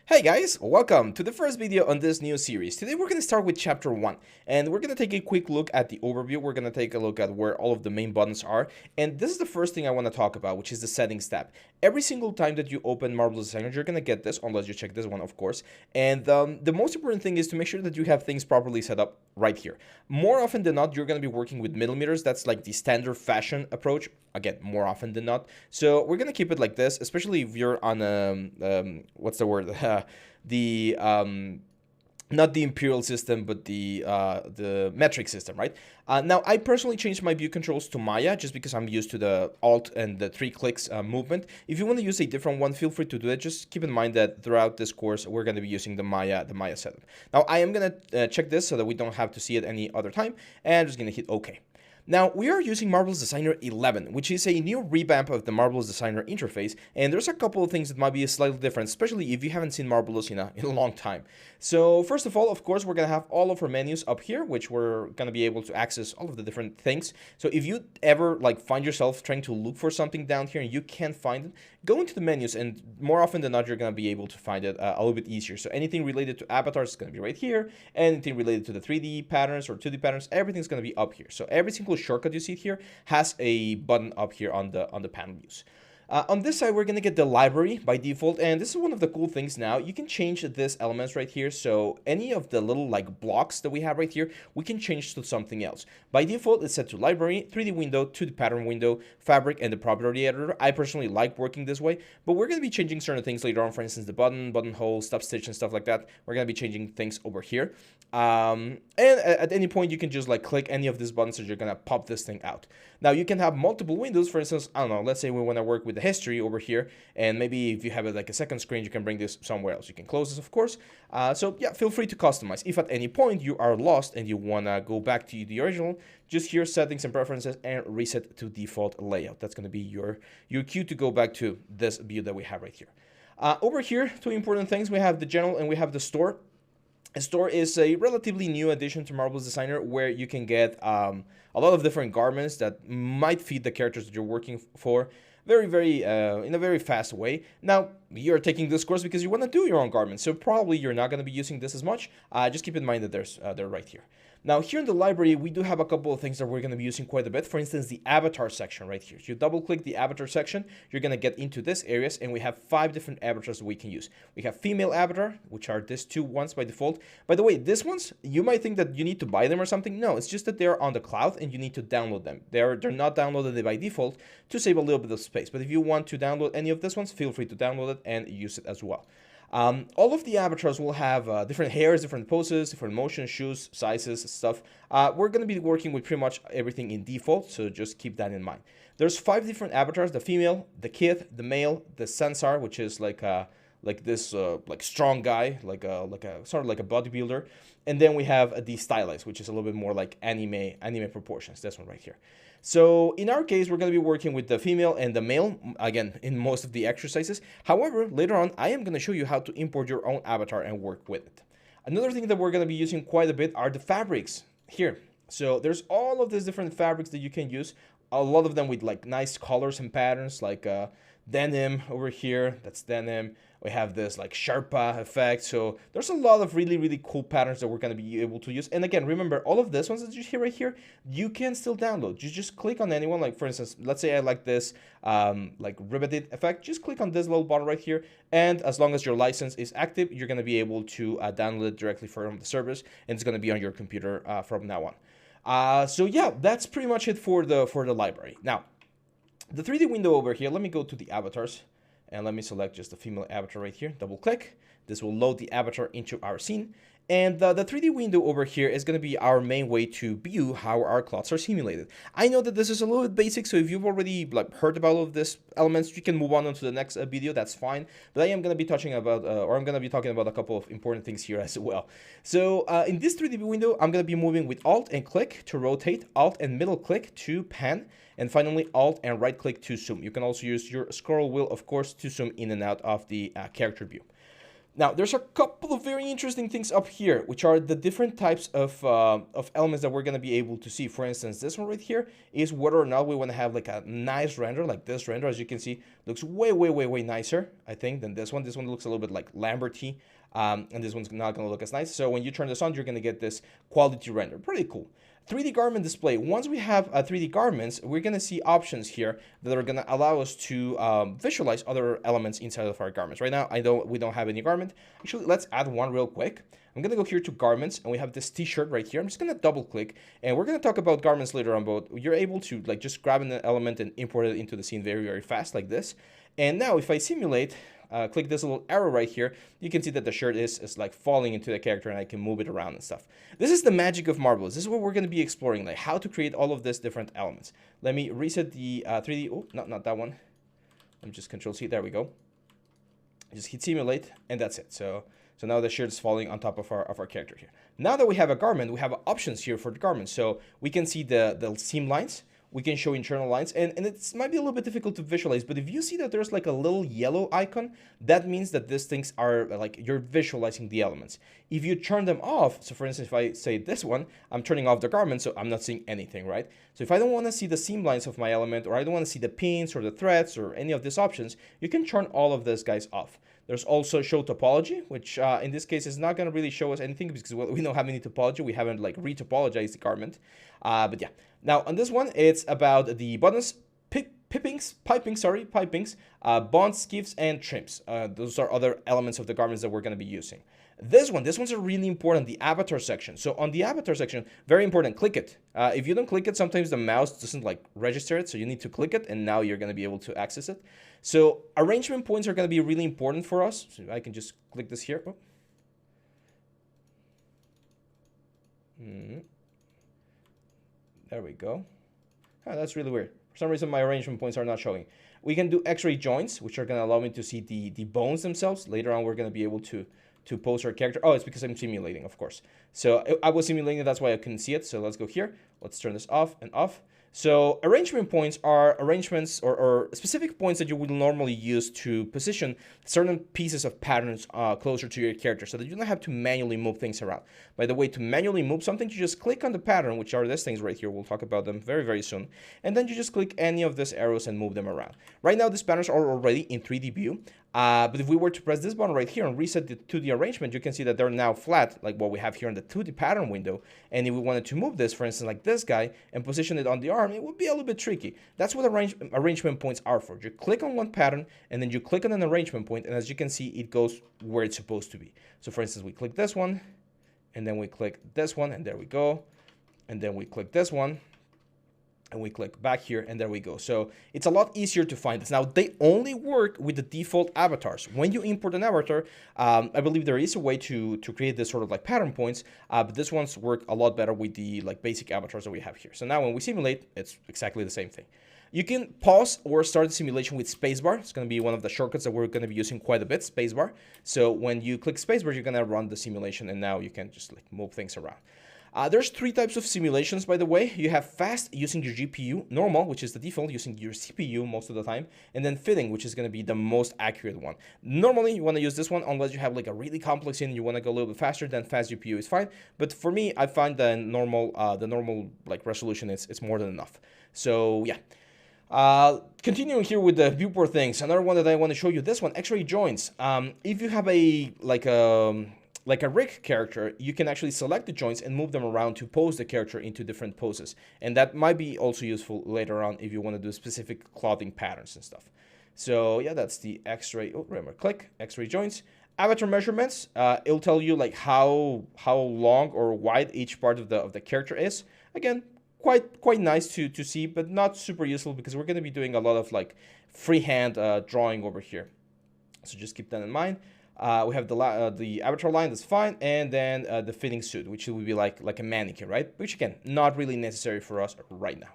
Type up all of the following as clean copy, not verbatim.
Hey guys, welcome to the first video on this new series. Today we're going to start with chapter 1 and we're going to take a quick look at the overview. We're going to take a look at where all of the main buttons are, and this is the first thing I want to talk about, which is the settings tab. Every single time that you open Marvelous Designer, you're going to get this, unless you check this one, of course. And the most important thing is to make sure that you have things properly set up right here. More often than not, you're going to be working with millimeters. That's like the standard fashion approach. Again, more often than not. So we're going to keep it like this, especially if you're on what's the word? the not the imperial system, but the metric system, right? Now, I personally changed my view controls to Maya just because I'm used to the Alt and the 3 clicks movement. If you want to use a different one, feel free to do that. Just keep in mind that throughout this course, we're going to be using the Maya setup. Now, I am going to check this so that we don't have to see it any other time, and I'm just going to hit OK. Now, we are using Marvelous Designer 11, which is a new revamp of the Marvelous Designer interface, and there's a couple of things that might be slightly different, especially if you haven't seen Marvelous in a long time. So, first of all, of course, we're going to have all of our menus up here, which we're going to be able to access all of the different things. So, if you ever find yourself trying to look for something down here and you can't find it, go into the menus, and more often than not, you're going to be able to find it a little bit easier. So, anything related to avatars is going to be right here. Anything related to the 3D patterns or 2D patterns, everything's going to be up here. So, every single shortcut you see here has a button up here on the panel views. On this side, we're going to get the library by default, and this is one of the cool things now. You can change this elements right here, so any of the little blocks that we have right here, we can change to something else. By default, it's set to library, 3D window, 2D pattern window, fabric, and the property editor. I personally like working this way, but we're going to be changing certain things later on. For instance, the buttonhole, stop stitch, and stuff like that. We're going to be changing things over here. And at any point, you can just click any of these buttons and you're going to pop this thing out. Now, you can have multiple windows. For instance, I don't know, let's say we want to work with the history over here, and maybe if you have it a second screen, you can bring this somewhere else. You can close this, of course. So yeah, feel free to customize. If at any point you are lost and you want to go back to the original, just here, settings and preferences, and reset to default layout. That's going to be your cue to go back to this view that we have right here. Over here, two important things. We have the general and we have the store. A store is a relatively new addition to Marvelous Designer where you can get a lot of different garments that might fit the characters that you're working for in a very fast way. Now, you're taking this course because you want to do your own garments, so probably you're not going to be using this as much. Just keep in mind that they're right here. Now, here in the library, we do have a couple of things that we're going to be using quite a bit. For instance, the avatar section right here. If you double-click the avatar section, you're going to get into this areas, and we have 5 different avatars that we can use. We have female avatar, which are these 2 ones by default. By the way, these ones, you might think that you need to buy them or something. No, it's just that they're on the cloud, and you need to download them. They're not downloaded by default to save a little bit of space. But if you want to download any of these ones, feel free to download it and use it as well. All of the avatars will have different hairs, different poses, different motions, shoes, sizes, stuff. We're going to be working with pretty much everything in default, so just keep that in mind. There's 5 different avatars: the female, the kid, the male, the Sansar, which is this strong guy, sort of like a bodybuilder, and then we have the stylized, which is a little bit more like anime proportions. This one right here. So in our case, we're going to be working with the female and the male, again, in most of the exercises. However, later on, I am going to show you how to import your own avatar and work with it. Another thing that we're going to be using quite a bit are the fabrics here. So there's all of these different fabrics that you can use, a lot of them with nice colors and patterns, denim over here. That's denim. We have this Sherpa effect. So there's a lot of really cool patterns that we're going to be able to use. And again, remember, all of this ones that you see right here, you can still download. You just click on anyone. For instance, let's say I like this riveted effect. Just click on this little button right here, and as long as your license is active, you're going to be able to download it directly from the service, and it's going to be on your computer from now on. So yeah, that's pretty much it for the library. Now, the 3D window over here, let me go to the avatars, and let me select just the female avatar right here. Double click. This will load the avatar into our scene. And the 3D window over here is going to be our main way to view how our clots are simulated. I know that this is a little bit basic, so if you've already heard about all of these elements, you can move on to the next video. That's fine. But I am going to be talking about a couple of important things here as well. So in this 3D window, I'm going to be moving with Alt and click to rotate, Alt and middle click to pan, and finally Alt and right click to zoom. You can also use your scroll wheel, of course, to zoom in and out of the character view. Now, there's a couple of very interesting things up here, which are the different types of elements that we're going to be able to see. For instance, this one right here is whether or not we want to have like a nice render, like this render, as you can see, looks way nicer, I think, than this one. This one looks a little bit like Lamberty, and this one's not going to look as nice. So when you turn this on, you're going to get this quality render. Pretty cool. 3D garment display. Once we have 3D garments, we're going to see options here that are going to allow us to visualize other elements inside of our garments. Right now, we don't have any garment. Actually, let's add one real quick. I'm going to go here to garments, and we have this t-shirt right here. I'm just going to double click, and we're going to talk about garments later on, but you're able to like just grab an element and import it into the scene very fast like this. And now if I simulate, click this little arrow right here, you can see that the shirt is like falling into the character, and I can move it around and stuff. This is the magic of Marvelous. This is what we're going to be exploring, like how to create all of these different elements. Let me reset the 3D. Oh, not that one. Let me just Control C. There we go. Just hit simulate, and that's it. So now the shirt is falling on top of our character here. Now that we have a garment, we have options here for the garment. So we can see the seam lines. We can show internal lines, and it might be a little bit difficult to visualize, but if you see that there's like a little yellow icon, that means that these things are like you're visualizing the elements. If you turn them off, so for instance, if I say this one, I'm turning off the garment, so I'm not seeing anything, right? So if I don't want to see the seam lines of my element, or I don't want to see the pins or the threads or any of these options, you can turn all of these guys off. There's also show topology, which in this case is not going to really show us anything because we don't have any topology. We haven't like re-topologized the garment. But yeah. Now on this one, it's about the buttons, pipings, bonds, skiffs, and trims. Those are other elements of the garments that we're going to be using. This one's a really important, the avatar section. So on the avatar section, very important, click it. If you don't click it, sometimes the mouse doesn't like register it, so you need to click it, and now you're going to be able to access it. So arrangement points are going to be really important for us. So I can just click this here. Oh. There we go. Oh, that's really weird. For some reason, my arrangement points are not showing. We can do X-ray joints, which are going to allow me to see the bones themselves. Later on, we're going to be able to pose our character. Oh, it's because I'm simulating, of course. So I was simulating, that's why I couldn't see it. So let's go here. Let's turn this off and off. So arrangement points are arrangements or specific points that you would normally use to position certain pieces of patterns closer to your character so that you don't have to manually move things around. By the way, to manually move something, you just click on the pattern, which are these things right here. We'll talk about them very soon. And then you just click any of these arrows and move them around. Right now, these patterns are already in 3D view. But if we were to press this button right here and reset the 2D arrangement, you can see that they're now flat, like what we have here in the 2D pattern window. And if we wanted to move this, for instance, like this guy, and position it on the arm, it would be a little bit tricky. That's what arrangement points are for. You click on one pattern, and then you click on an arrangement point, and as you can see, it goes where it's supposed to be. So for instance, we click this one, and then we click this one, and there we go. And then we click this one, and we click back here, and there we go. So it's a lot easier to find this. Now, they only work with the default avatars. When you import an avatar, I believe there is a way to create this sort of like pattern points, but this one's work a lot better with the like basic avatars that we have here. So now when we simulate, it's exactly the same thing. You can pause or start the simulation with spacebar. It's going to be one of the shortcuts that we're going to be using quite a bit, spacebar. So when you click spacebar, you're going to run the simulation, and now you can just like move things around. There's three types of simulations, by the way. You have fast, using your GPU, normal, which is the default, using your CPU most of the time, and then fitting, which is going to be the most accurate one. Normally, you want to use this one unless you have like a really complex scene and you want to go a little bit faster, then fast GPU is fine. But for me, I find the normal like resolution is more than enough. So yeah. Continuing here with the viewport things, another one that I want to show you, this one, X-ray joints. If you have like a rig character, you can actually select the joints and move them around to pose the character into different poses. And that might be also useful later on if you want to do specific clothing patterns and stuff. So yeah, that's the X-ray, oh, remember, click, X-ray joints. Avatar measurements, it'll tell you like how long or wide each part of the character is. Again, quite nice to see, but not super useful because we're going to be doing a lot of like freehand drawing over here. So just keep that in mind. We have the avatar line, that's fine, and then the fitting suit, which will be like a mannequin, right? Which again, not really necessary for us right now.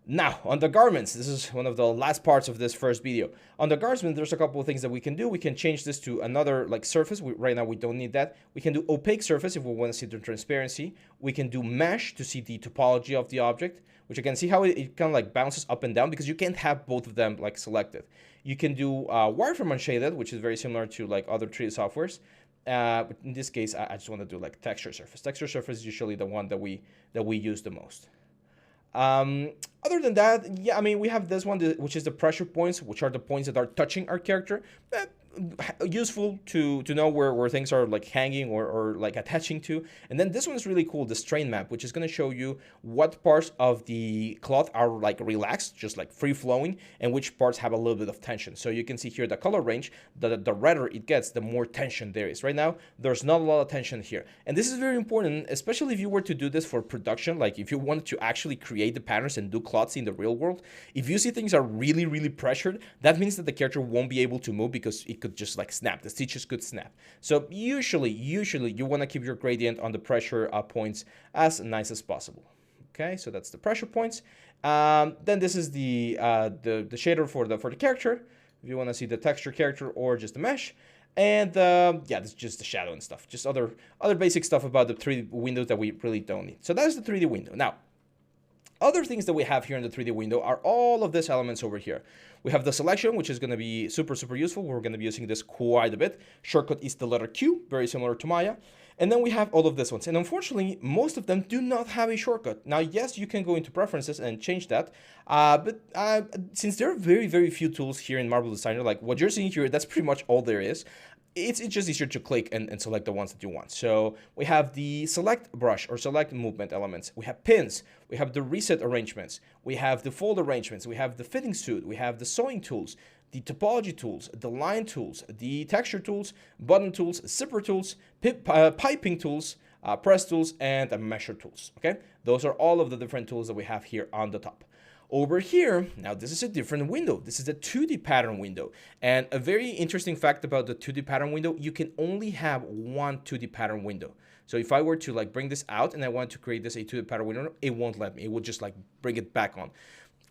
Now, on the garments, this is one of the last parts of this first video. On the garments, there's a couple of things that we can do. We can change this to another like surface. Right now, we don't need that. We can do opaque surface if we want to see the transparency. We can do mesh to see the topology of the object, which you can see how it kind of like bounces up and down because you can't have both of them like selected. You can do wireframe unshaded, which is very similar to like other 3D softwares. But in this case, I just want to do like texture surface. Texture surface is usually the one that we use the most. Other than that, yeah, I mean, we have this one, which is the pressure points, which are the points that are touching our character. Useful to know where things are like hanging or like attaching to. And then this one is really cool, the strain map, which is going to show you what parts of the cloth are like relaxed, just like free flowing, and which parts have a little bit of tension. So you can see here the color range, the redder it gets, the more tension there is. Right now, there's not a lot of tension here. And this is very important, especially if you were to do this for production, like if you wanted to actually create the patterns and do cloths in the real world. If you see things are really, really pressured, that means that the character won't be able to move because it could just like snap. The stitches could snap. So usually you want to keep your gradient on the pressure points as nice as possible. Okay, so that's the pressure points. Then this is the shader for the character. If you want to see the texture character or just the mesh. And yeah, this is just the shadow and stuff. Just other basic stuff about the 3D windows that we really don't need. So that is the 3D window. Now, other things that we have here in the 3D window are all of these elements over here. We have the selection, which is going to be super useful. We're going to be using this quite a bit. Shortcut is the letter Q, very similar to Maya. And then we have all of these ones. And unfortunately, most of them do not have a shortcut. Now, yes, you can go into preferences and change that. But since there are very few tools here in Marble Designer, like what you're seeing here, that's pretty much all there is. It's just easier to click and select the ones that you want. So we have the select brush or select movement elements. We have pins. We have the reset arrangements. We have the fold arrangements. We have the fitting suit. We have the sewing tools, the topology tools, the line tools, the texture tools, button tools, zipper tools, piping tools, press tools, and measure tools. Okay, those are all of the different tools that we have here on the top. Over here, now this is a different window. This is a 2D pattern window. And a very interesting fact about the 2D pattern window, you can only have one 2D pattern window. So if I were to like bring this out and I want to create this a 2D pattern window, it won't let me. It will just like bring it back on.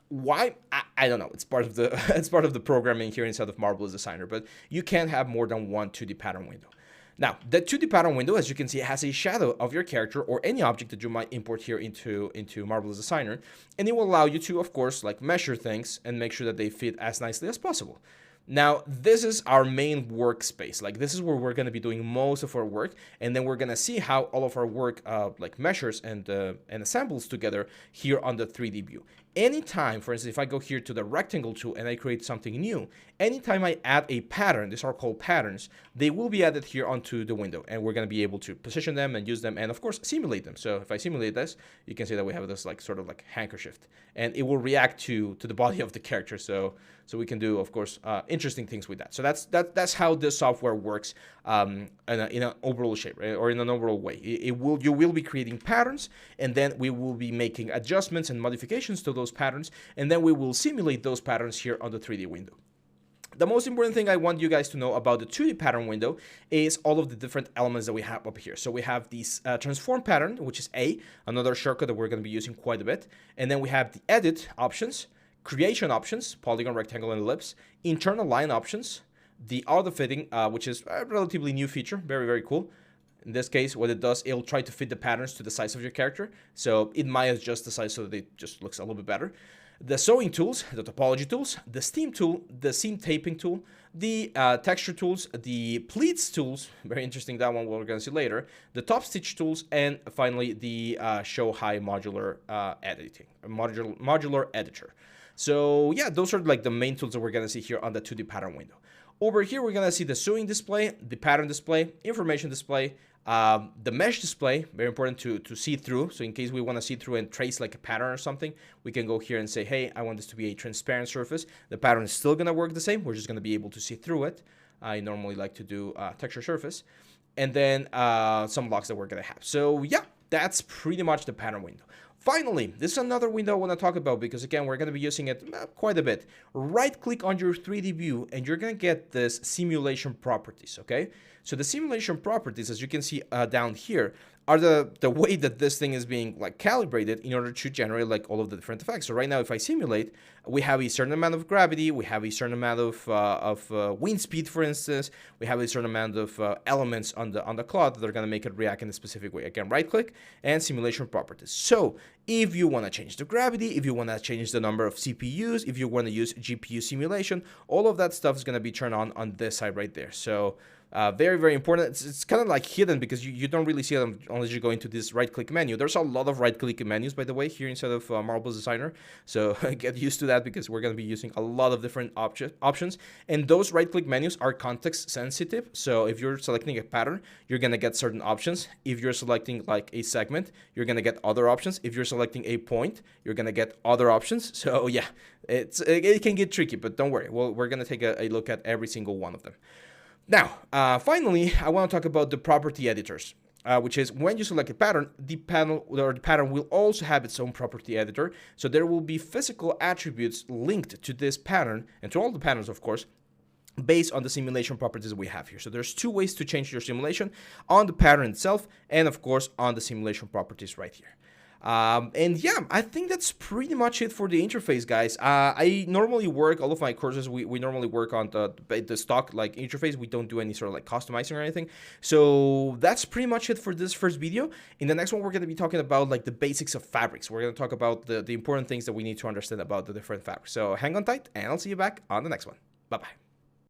Why? I don't know. It's part of the it's part of the programming here inside of Marvelous Designer, but you can't have more than one 2D pattern window. Now, the 2D pattern window, as you can see, has a shadow of your character or any object that you might import here into Marvelous Designer, and it will allow you to, of course, like measure things and make sure that they fit as nicely as possible. Now, this is our main workspace. Like, this is where we're going to be doing most of our work, and then we're going to see how all of our work like measures and assembles together here on the 3D view. Anytime, for instance, if I go here to the rectangle tool and I create something new, anytime I add a pattern, these are called patterns, they will be added here onto the window, and we're going to be able to position them and use them and, of course, simulate them. So if I simulate this, you can see that we have this like sort of like handkerchief, and it will react to the body of the character. So we can do, of course, interesting things with that. So that's how this software works in an overall shape, right? Or in an overall way. You will be creating patterns, and then we will be making adjustments and modifications to those patterns, and then we will simulate those patterns here on the 3D window. The most important thing I want you guys to know about the 2D pattern window is all of the different elements that we have up here. So we have this transform pattern, which is A, another shortcut that we're going to be using quite a bit. And then we have the edit options, creation options, polygon, rectangle, and ellipse, internal line options, the auto fitting, which is a relatively new feature, very cool. In this case, what it does, it'll try to fit the patterns to the size of your character. So it might adjust the size so that it just looks a little bit better. The sewing tools, the topology tools, the steam tool, the seam taping tool, the texture tools, the pleats tools, very interesting, that one we're going to see later, the top stitch tools, and finally the show high modular editing, modular editor. So yeah, those are like the main tools that we're going to see here on the 2D pattern window. Over here, we're going to see the sewing display, the pattern display, information display, the mesh display, very important to see through. So in case we want to see through and trace like a pattern or something, we can go here and say, hey, I want this to be a transparent surface. The pattern is still going to work the same. We're just going to be able to see through it. I normally like to do texture surface. And then some blocks that we're going to have. So yeah, that's pretty much the pattern window. Finally, this is another window I want to talk about because again, we're going to be using it quite a bit. Right click on your 3D view and you're going to get this simulation properties, okay? So the simulation properties, as you can see down here, are the way that this thing is being like calibrated in order to generate like all of the different effects. So right now, if I simulate, we have a certain amount of gravity, we have a certain amount of wind speed, for instance, we have a certain amount of elements on the cloud that are going to make it react in a specific way. Again, right click and simulation properties. So if you want to change the gravity, if you want to change the number of CPUs, if you want to use GPU simulation, all of that stuff is going to be turned on this side right there. So very, very important. It's kind of like hidden because you don't really see them unless you go into this right-click menu. There's a lot of right-click menus, by the way, here inside of Marble Designer. So get used to that because we're going to be using a lot of different options. And those right-click menus are context sensitive. So if you're selecting a pattern, you're going to get certain options. If you're selecting like a segment, you're going to get other options. If you're selecting a point, you're going to get other options. So yeah, it can get tricky, but don't worry. We're going to take a look at every single one of them. Now, finally, I want to talk about the property editors, which is when you select a pattern, the pattern will also have its own property editor. So there will be physical attributes linked to this pattern and to all the patterns, of course, based on the simulation properties we have here. So there's two ways to change your simulation: on the pattern itself and, of course, on the simulation properties right here. And yeah, I think that's pretty much it for the interface, guys. I normally work, all of my courses, we normally work on the stock like interface. We don't do any sort of like customizing or anything. So that's pretty much it for this first video. In the next one, we're going to be talking about like the basics of fabrics. We're going to talk about the important things that we need to understand about the different fabrics. So hang on tight and I'll see you back on the next one. Bye-bye.